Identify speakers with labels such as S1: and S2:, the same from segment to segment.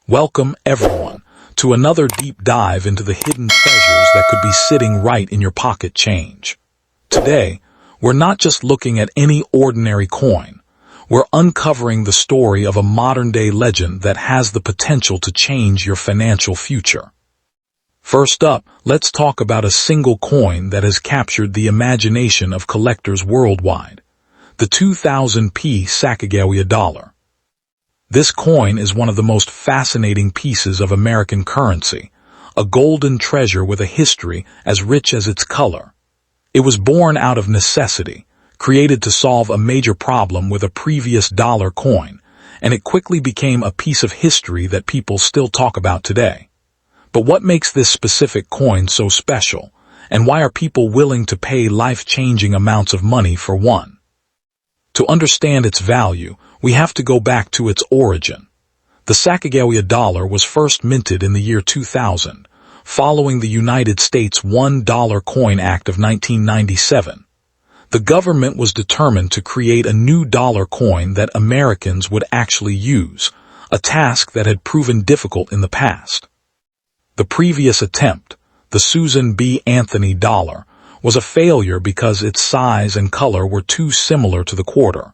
S1: Welcome, everyone, to another deep dive into the hidden treasures that could be sitting right in your pocket change. Today, we're not just looking at any ordinary coin. We're uncovering the story of a modern-day legend that has the potential to change your financial future. First up, let's talk about a single coin that has captured the imagination of collectors worldwide: the 2000 P Sacagawea Dollar. This coin is one of the most fascinating pieces of American currency, a golden treasure with a history as rich as its color. It was born out of necessity, created to solve a major problem with a previous dollar coin, and it quickly became a piece of history that people still talk about today. But what makes this specific coin so special, and why are people willing to pay life-changing amounts of money for one? To understand its value, we have to go back to its origin. The Sakagawea dollar was first minted in the year 2000, following the United States $1 Coin Act of 1997. The government was determined to create a new dollar coin that Americans would actually use, a task that had proven difficult in the past. The previous attempt, the Susan B. Anthony dollar, was a failure because its size and color were too similar to the quarter,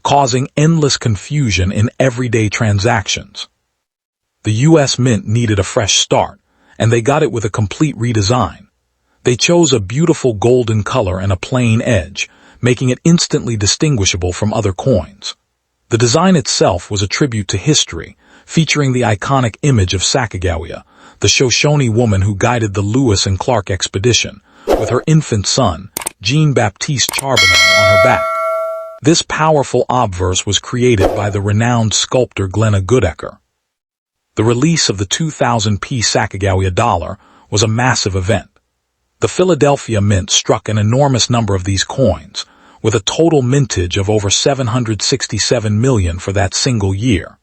S1: causing endless confusion in everyday transactions. The U.S. Mint needed a fresh start, and they got it with a complete redesign. They chose a beautiful golden color and a plain edge, making it instantly distinguishable from other coins. The design itself was a tribute to history, featuring the iconic image of Sakagawea, the Shoshone woman who guided the Lewis and Clark expedition, with her infant son, Jean-Baptiste Charbonneau, on her back. This powerful obverse was created by the renowned sculptor Glenna Goodacre. The release of the 2000 P Sacagawea dollar was a massive event. The Philadelphia Mint struck an enormous number of these coins, with a total mintage of over 767 million for that single year.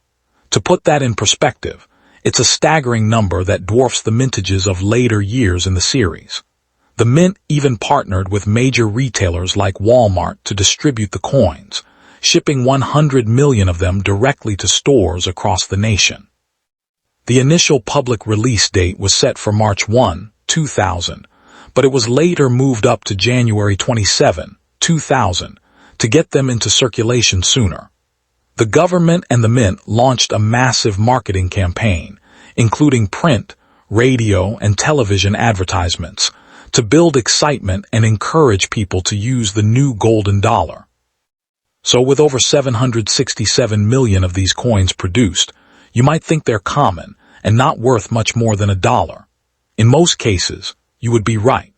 S1: To put that in perspective, it's a staggering number that dwarfs the mintages of later years in the series. The Mint even partnered with major retailers like Walmart to distribute the coins, shipping 100 million of them directly to stores across the nation. The initial public release date was set for March 1, 2000, but it was later moved up to January 27, 2000, to get them into circulation sooner. The government and the Mint launched a massive marketing campaign, including print, radio, and television advertisements, to build excitement and encourage people to use the new golden dollar. So with over 767 million of these coins produced, you might think they're common and not worth much more than $1. In most cases, you would be right.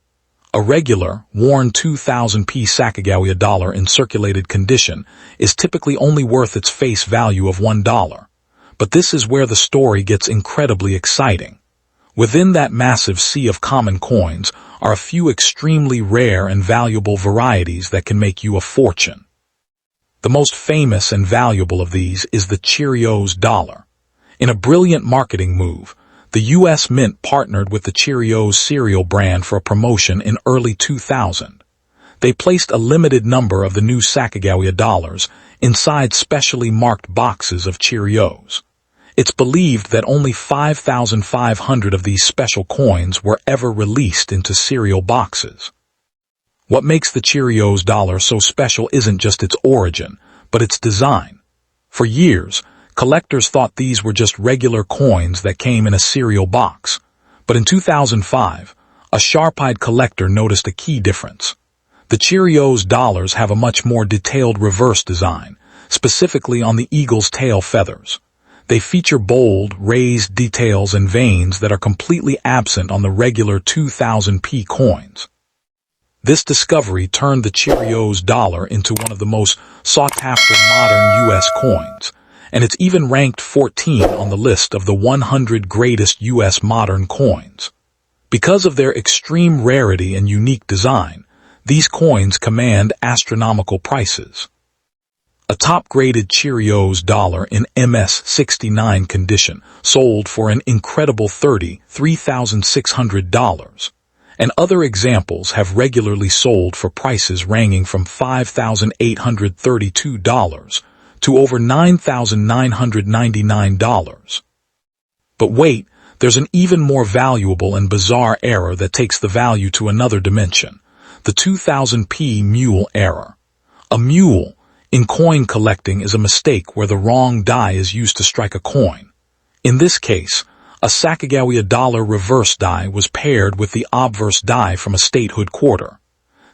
S1: A regular, worn 2000 P Sacagawea dollar in circulated condition is typically only worth its face value of $1. But this is where the story gets incredibly exciting. Within that massive sea of common coins are a few extremely rare and valuable varieties that can make you a fortune. The most famous and valuable of these is the Cheerios Dollar. In a brilliant marketing move, the U.S. Mint partnered with the Cheerios cereal brand for a promotion in early 2000. They placed a limited number of the new Sakagawea dollars inside specially marked boxes of Cheerios. It's believed that only 5,500 of these special coins were ever released into cereal boxes. What makes the Cheerios dollar so special isn't just its origin, but its design. For years, collectors thought these were just regular coins that came in a cereal box. But in 2005, a sharp-eyed collector noticed a key difference. The Cheerios dollars have a much more detailed reverse design, specifically on the eagle's tail feathers. They feature bold, raised details and veins that are completely absent on the regular 2000 P coins. This discovery turned the Cheerios dollar into one of the most sought-after modern U.S. coins, and it's even ranked 14 on the list of the 100 greatest U.S. modern coins. Because of their extreme rarity and unique design, these coins command astronomical prices. A top-graded Cheerios dollar in MS-69 condition sold for an incredible $33,600, and other examples have regularly sold for prices ranging from $5,832 to over $9,999. But wait, there's an even more valuable and bizarre error that takes the value to another dimension. The 2000p Mule error. A mule, in coin collecting, is a mistake where the wrong die is used to strike a coin. In this case, a Sacagawea Dollar reverse die was paired with the obverse die from a statehood quarter.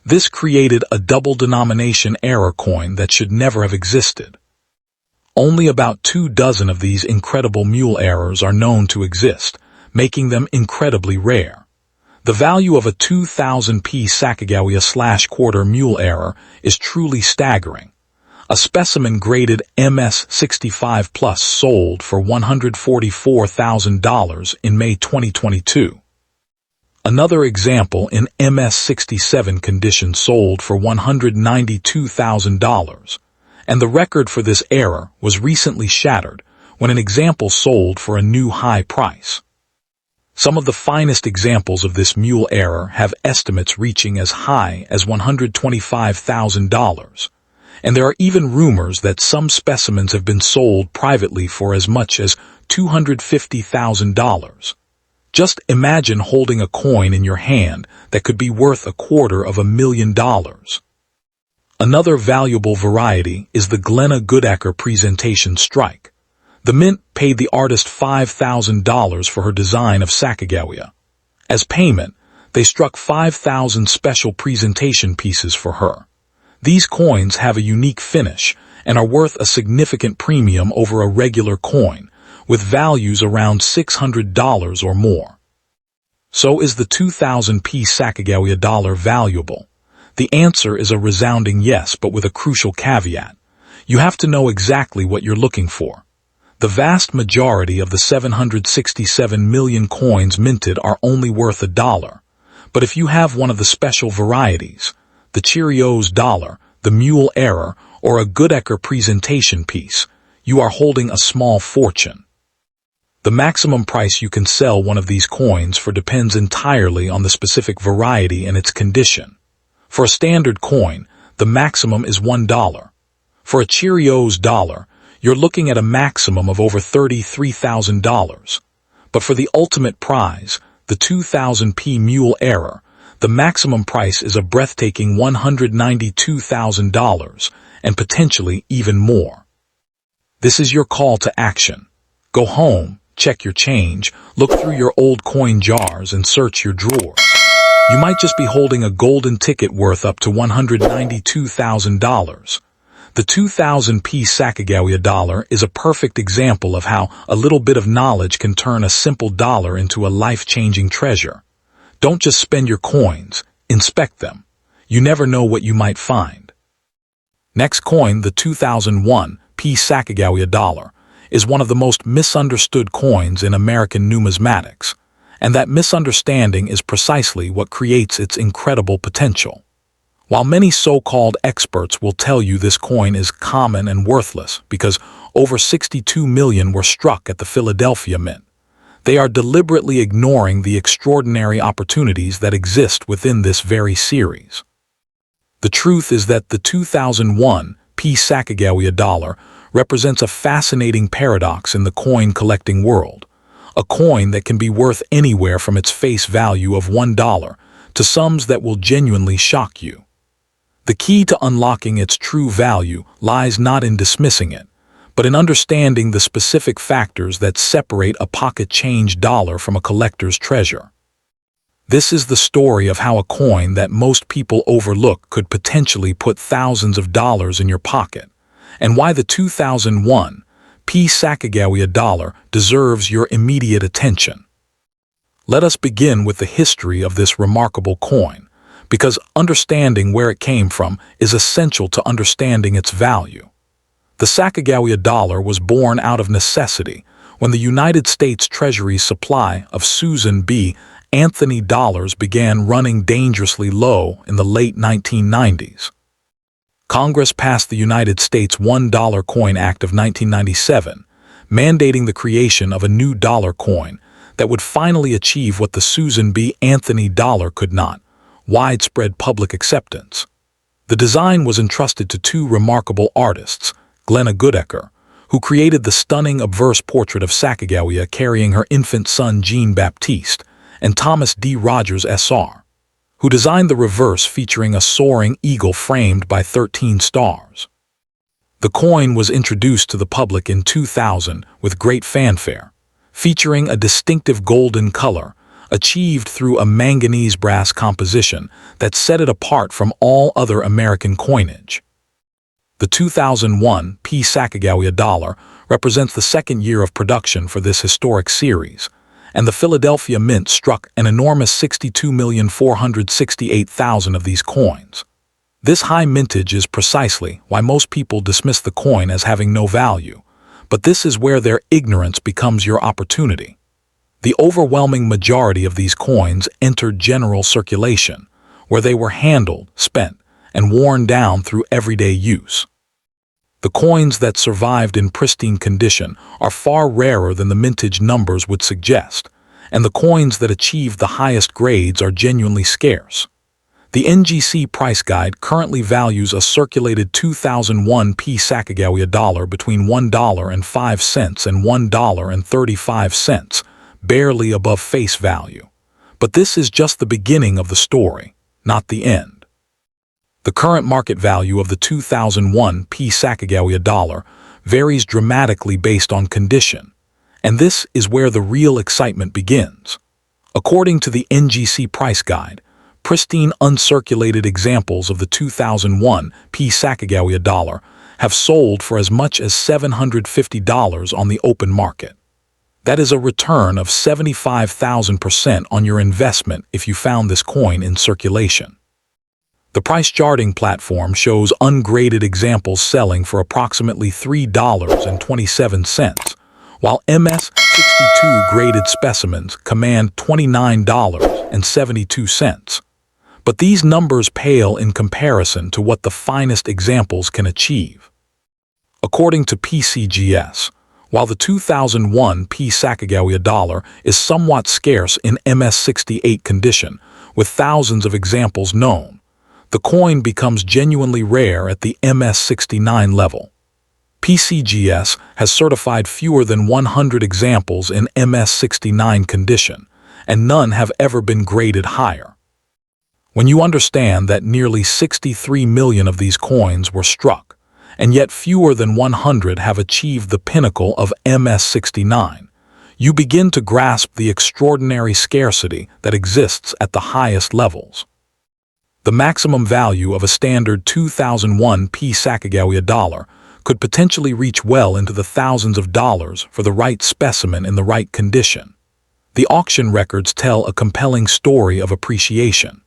S1: This created a double denomination error coin that should never have existed. Only about 24 of these incredible mule errors are known to exist, making them incredibly rare. The value of a 2000p Sacagawea/quarter mule error is truly staggering. A specimen graded MS65 Plus sold for $144,000 in May 2022. Another example in MS67 condition sold for $192,000. And the record for this error was recently shattered when an example sold for a new high price. Some of the finest examples of this mule error have estimates reaching as high as $125,000, and there are even rumors that some specimens have been sold privately for as much as $250,000. Just imagine holding a coin in your hand that could be worth $250,000. Another valuable variety is the Glenna Goodacre presentation strike. The mint paid the artist $5,000 for her design of Sakagawea. As payment, they struck 5,000 special presentation pieces for her. These coins have a unique finish and are worth a significant premium over a regular coin, with values around $600 or more. So is the 2000p Sacagawea Dollar valuable? The answer is a resounding yes, but with a crucial caveat. You have to know exactly what you're looking for. The vast majority of the 767 million coins minted are only worth $1. But if you have one of the special varieties, the Cheerios Dollar, the Mule error, or a Goodacre presentation piece, you are holding a small fortune. The maximum price you can sell one of these coins for depends entirely on the specific variety and its condition. For a standard coin, the maximum is $1. For a Cheerios Dollar, you're looking at a maximum of over $33,000. But for the ultimate prize, the 2000p Mule error, the maximum price is a breathtaking $192,000, and potentially even more. This is your call to action. Go home, check your change, look through your old coin jars, and search your drawers. You might just be holding a golden ticket worth up to $192,000. The 2000p Sacagawea Dollar is a perfect example of how a little bit of knowledge can turn a simple dollar into a life-changing treasure. Don't just spend your coins, inspect them. You never know what you might find. Next coin, the 2001p Sacagawea Dollar, is one of the most misunderstood coins in American numismatics. And that misunderstanding is precisely what creates its incredible potential. While many so-called experts will tell you this coin is common and worthless because over 62 million were struck at the Philadelphia Mint, they are deliberately ignoring the extraordinary opportunities that exist within this very series. The truth is that the 2001p Sacagawea Dollar represents a fascinating paradox in the coin collecting world. A coin that can be worth anywhere from its face value of $1 to sums that will genuinely shock you. The key to unlocking its true value lies not in dismissing it, but in understanding the specific factors that separate a pocket change dollar from a collector's treasure. This is the story of how a coin that most people overlook could potentially put thousands of dollars in your pocket, and why the 2001 P Sacagawea Dollar deserves your immediate attention. Let us begin with the history of this remarkable coin, because understanding where it came from is essential to understanding its value. The Sakagawea Dollar was born out of necessity when the United States Treasury's supply of Susan B. Anthony dollars began running dangerously low in the late 1990s. Congress passed the United States $1 Coin Act of 1997, mandating the creation of a new dollar coin that would finally achieve what the Susan B. Anthony dollar could not: widespread public acceptance. The design was entrusted to two remarkable artists, Glenna Goodacre, who created the stunning obverse portrait of Sakagawea carrying her infant son Jean-Baptiste, and Thomas D. Rogers S.R., who designed the reverse featuring a soaring eagle framed by 13 stars. The coin was introduced to the public in 2000 with great fanfare, featuring a distinctive golden color achieved through a manganese brass composition that set it apart from all other American coinage. The 2001 P Sacagawea Dollar represents the second year of production for this historic series, and the Philadelphia Mint struck an enormous 62,468,000 of these coins. This high mintage is precisely why most people dismiss the coin as having no value, but this is where their ignorance becomes your opportunity. The overwhelming majority of these coins entered general circulation, where they were handled, spent, and worn down through everyday use. The coins that survived in pristine condition are far rarer than the mintage numbers would suggest, and the coins that achieved the highest grades are genuinely scarce. The NGC price guide currently values a circulated 2001 P Sacagawea Dollar between $1.05 and $1.35, barely above face value. But this is just the beginning of the story, not the end. The current market value of the 2001 P Sacagawea Dollar varies dramatically based on condition, and this is where the real excitement begins. According to the NGC price guide, pristine uncirculated examples of the 2001 P Sacagawea Dollar have sold for as much as $750 on the open market. That is a return of 75,000% on your investment if you found this coin in circulation. The price charting platform shows ungraded examples selling for approximately $3.27, while MS-62 graded specimens command $29.72. But these numbers pale in comparison to what the finest examples can achieve. According to PCGS, while the 2001 P Sacagawea Dollar is somewhat scarce in MS-68 condition, with thousands of examples known, the coin becomes genuinely rare at the MS-69 level. PCGS has certified fewer than 100 examples in MS-69 condition, and none have ever been graded higher. When you understand that nearly 63 million of these coins were struck, and yet fewer than 100 have achieved the pinnacle of MS-69, you begin to grasp the extraordinary scarcity that exists at the highest levels. The maximum value of a standard 2001 P Sacagawea Dollar could potentially reach well into the thousands of dollars for the right specimen in the right condition. The auction records tell a compelling story of appreciation.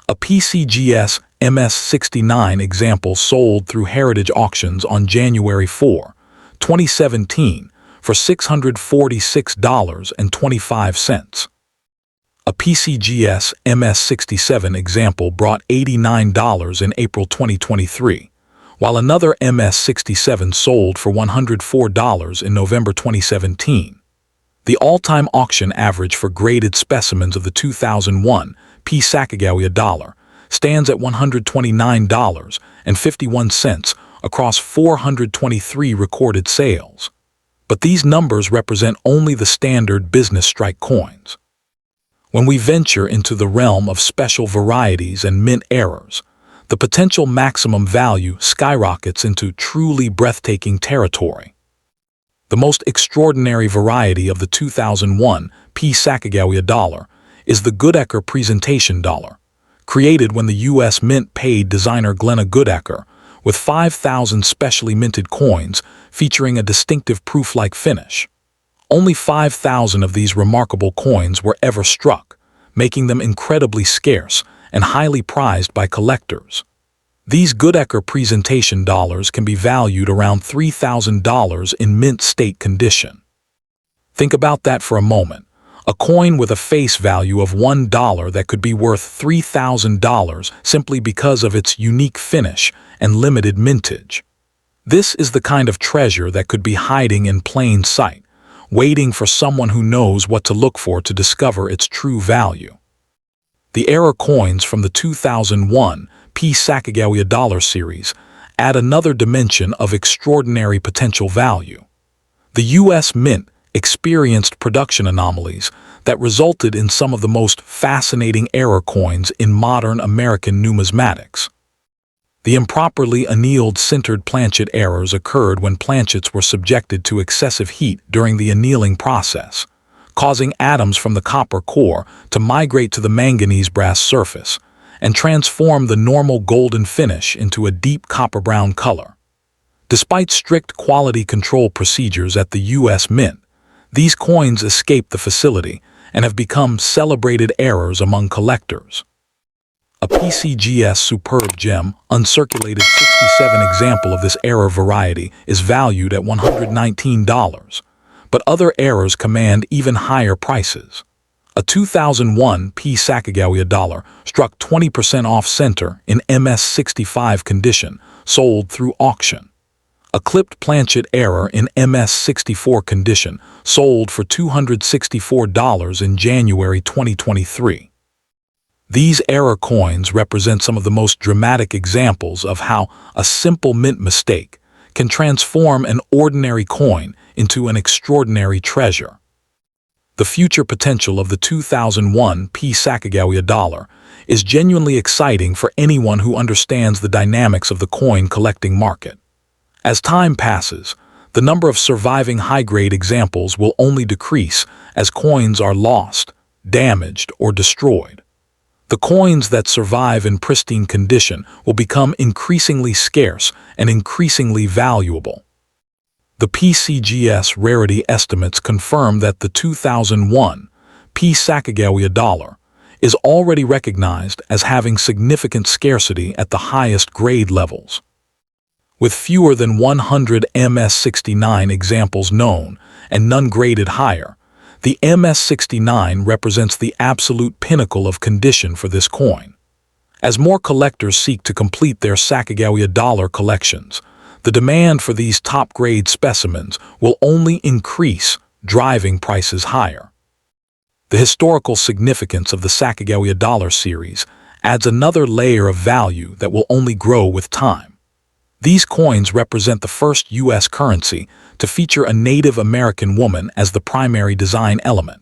S1: A PCGS MS-69 example sold through Heritage Auctions on January 4, 2017 for $646.25. A PCGS MS-67 example brought $89 in April 2023, while another MS-67 sold for $104 in November 2017. The all-time auction average for graded specimens of the 2001 P Sacagawea Dollar stands at $129.51 across 423 recorded sales. But these numbers represent only the standard business strike coins. When we venture into the realm of special varieties and mint errors, the potential maximum value skyrockets into truly breathtaking territory. The most extraordinary variety of the 2001 P Sacagawea Dollar is the Goodacre Presentation Dollar, created when the U.S. Mint paid designer Glenna Goodacre with 5,000 specially minted coins featuring a distinctive proof-like finish. Only 5,000 of these remarkable coins were ever struck, making them incredibly scarce and highly prized by collectors. These Goodacre Presentation Dollars can be valued around $3,000 in mint state condition. Think about that for a moment. A coin with a face value of $1 that could be worth $3,000 simply because of its unique finish and limited mintage. This is the kind of treasure that could be hiding in plain sight, waiting for someone who knows what to look for to discover its true value. The error coins from the 2001 P Sacagawea Dollar series add another dimension of extraordinary potential value. The U.S. Mint experienced production anomalies that resulted in some of the most fascinating error coins in modern American numismatics. The improperly annealed sintered planchet errors occurred when planchets were subjected to excessive heat during the annealing process, causing atoms from the copper core to migrate to the manganese brass surface and transform the normal golden finish into a deep copper-brown color. Despite strict quality control procedures at the U.S. Mint, these coins escaped the facility and have become celebrated errors among collectors. A PCGS Superb Gem, uncirculated 67 example of this error variety is valued at $119, but other errors command even higher prices. A 2001 P Sacagawea Dollar struck 20% off center in MS65 condition, sold through auction. A clipped planchet error in MS64 condition, sold for $264 in January 2023. These error coins represent some of the most dramatic examples of how a simple mint mistake can transform an ordinary coin into an extraordinary treasure. The future potential of the 2001 P Sacagawea Dollar is genuinely exciting for anyone who understands the dynamics of the coin collecting market. As time passes, the number of surviving high-grade examples will only decrease as coins are lost, damaged, or destroyed. The coins that survive in pristine condition will become increasingly scarce and increasingly valuable. The PCGS rarity estimates confirm that the 2001 P Sacagawea Dollar is already recognized as having significant scarcity at the highest grade levels. With fewer than 100 MS69 examples known and none graded higher, the MS69 represents the absolute pinnacle of condition for this coin. As more collectors seek to complete their Sakagawea Dollar collections, the demand for these top-grade specimens will only increase, driving prices higher. The historical significance of the Sakagawea Dollar series adds another layer of value that will only grow with time. These coins represent the first U.S. currency to feature a Native American woman as the primary design element,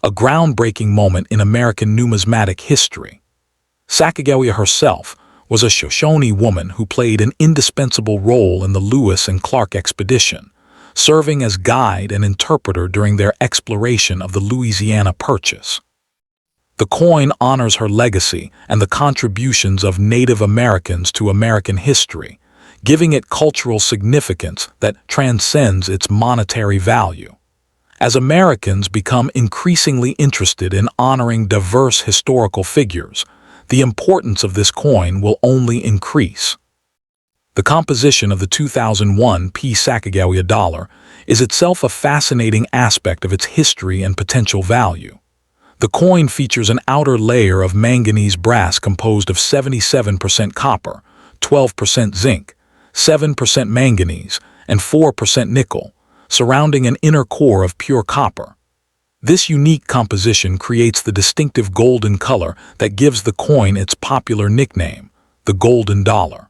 S1: a groundbreaking moment in American numismatic history. Sakagawea herself was a Shoshone woman who played an indispensable role in the Lewis and Clark expedition, serving as guide and interpreter during their exploration of the Louisiana Purchase. The coin honors her legacy and the contributions of Native Americans to American history, giving it cultural significance that transcends its monetary value. As Americans become increasingly interested in honoring diverse historical figures, the importance of this coin will only increase. The composition of the 2001 P Sacagawea Dollar is itself a fascinating aspect of its history and potential value. The coin features an outer layer of manganese brass composed of 77% copper, 12% zinc, 7% manganese, and 4% nickel, surrounding an inner core of pure copper. This unique composition creates the distinctive golden color that gives the coin its popular nickname, the Golden Dollar.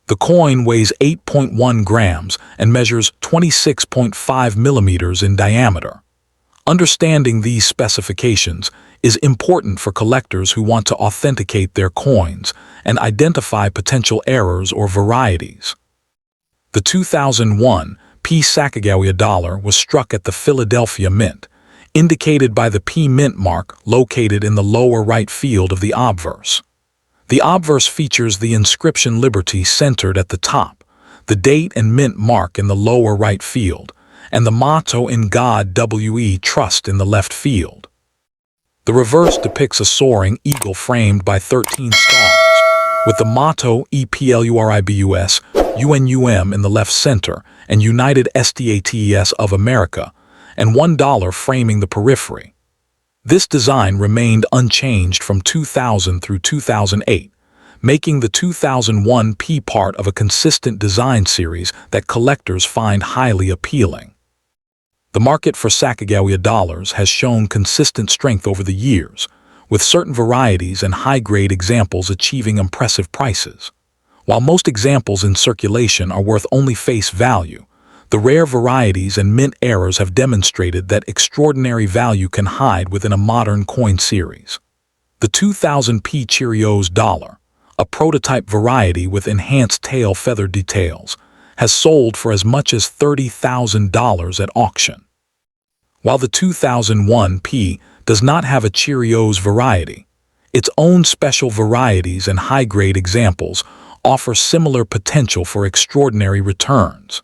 S1: The coin weighs 8.1 grams and measures 26.5 millimeters in diameter. Understanding these specifications is important for collectors who want to authenticate their coins and identify potential errors or varieties. The 2001 P Sacagawea Dollar was struck at the Philadelphia Mint, indicated by the P Mint mark located in the lower right field of the obverse. The obverse features the inscription Liberty centered at the top, the date and mint mark in the lower right field, and the motto In God We Trust in the left field. The reverse depicts a soaring eagle framed by 13 stars, with the motto EPLURIBUS, UNUM in the left center, and United States of America, and $1 framing the periphery. This design remained unchanged from 2000 through 2008, making the 2001 P part of a consistent design series that collectors find highly appealing. The market for Sakagawea dollars has shown consistent strength over the years, with certain varieties and high-grade examples achieving impressive prices. While most examples in circulation are worth only face value, The rare varieties and mint eras have demonstrated that extraordinary value can hide within a modern coin series. The 2000 P Cheerios Dollar, a prototype variety with enhanced tail feather details, has sold for as much as $30,000 at auction. While the 2001 P does not have a Cheerios variety, its own special varieties and high-grade examples offer similar potential for extraordinary returns.